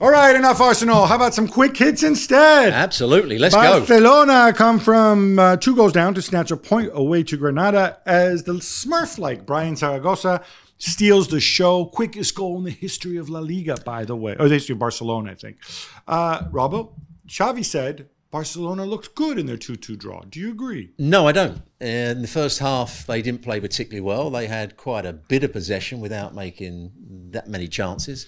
All right, enough Arsenal. How about some quick hits instead? Absolutely. Let's go. Barcelona come from 2 goals down to snatch a point away to Granada as the Smurf-like Brian Zaragoza steals the show. Quickest goal in the history of LaLiga, by the way. Or the history of Barcelona, I think. Robbo, Xavi said Barcelona looked good in their 2-2 draw. Do you agree? No, I don't. In the first half, they didn't play particularly well. They had quite a bit of possession without making that many chances.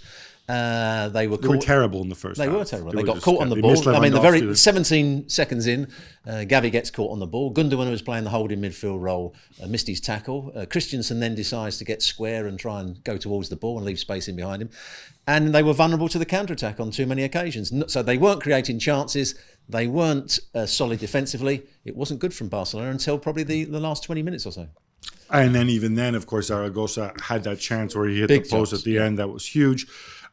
They were terrible in the first half. They were terrible. They got caught on the ball. I mean, the very 17 seconds in, Gavi gets caught on the ball. Gundogan, who was playing the holding midfield role, missed his tackle. Christensen then decides to get square and try and go towards the ball and leave space in behind him. And they were vulnerable to the counter-attack on too many occasions. So they weren't creating chances. They weren't solid defensively. It wasn't good from Barcelona until probably the last 20 minutes or so. And then even then, of course, Zaragoza had that chance where he hit the post at the end. That was huge.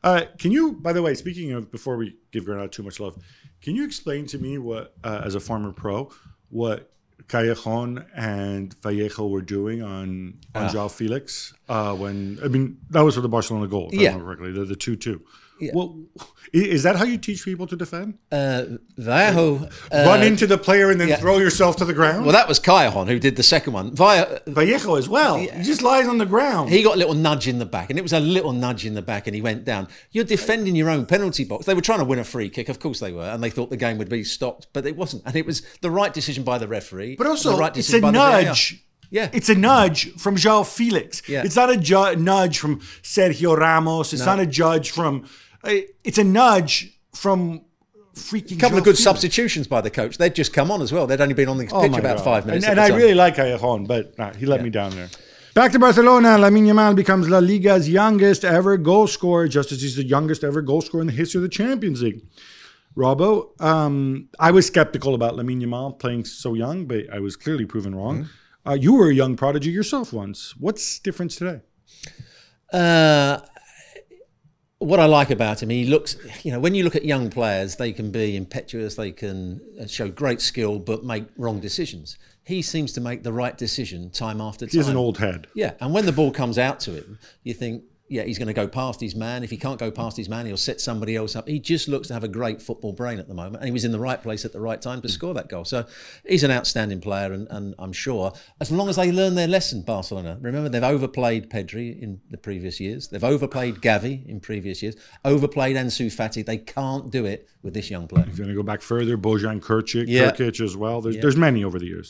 Can you, by the way, speaking of, before we give Granada too much love, can you explain to me what, as a former pro, what Callejon and Vallejo were doing on João Felix when, I mean, that was for the Barcelona goal, if I remember correctly, the 2-2. Yeah. Well, is that how you teach people to defend? Vallejo run into the player and then throw yourself to the ground? Well, that was Callejon who did the second one. Vallejo as well. He just lies on the ground. He got a little nudge in the back, and it was a little nudge in the back, and he went down. You're defending your own penalty box. They were trying to win a free kick, of course they were, and they thought the game would be stopped, but it wasn't. And it was the right decision by the referee. But also, the right it's a nudge. Yeah, it's a nudge from João Felix. Yeah. It's not a nudge from Sergio Ramos. It's not a judge from. It's a nudge from freaking. A couple of good Felix. Substitutions by the coach. They'd just come on as well. They'd only been on the pitch about 5 minutes. And I really like Callejon, but he let me down there. Back to Barcelona. Lamine Yamal becomes La Liga's youngest ever goal scorer, just as he's the youngest ever goal scorer in the history of the Champions League. Robbo, I was skeptical about Lamine Yamal playing so young, but I was clearly proven wrong. You were a young prodigy yourself once. What's different today? What I like about him, he looks, when you look at young players, they can be impetuous, they can show great skill, but make wrong decisions. He seems to make the right decision time after time. He's an old head. Yeah, and when the ball comes out to him, you think, he's going to go past his man. If he can't go past his man, he'll set somebody else up. He just looks to have a great football brain at the moment. And he was in the right place at the right time to score that goal. So he's an outstanding player. And I'm sure, as long as they learn their lesson, Barcelona. Remember, they've overplayed Pedri in the previous years. They've overplayed Gavi in previous years. Overplayed Ansu Fati. They can't do it with this young player. If you're going to go back further, Bojan Krkic as well. There's many over the years.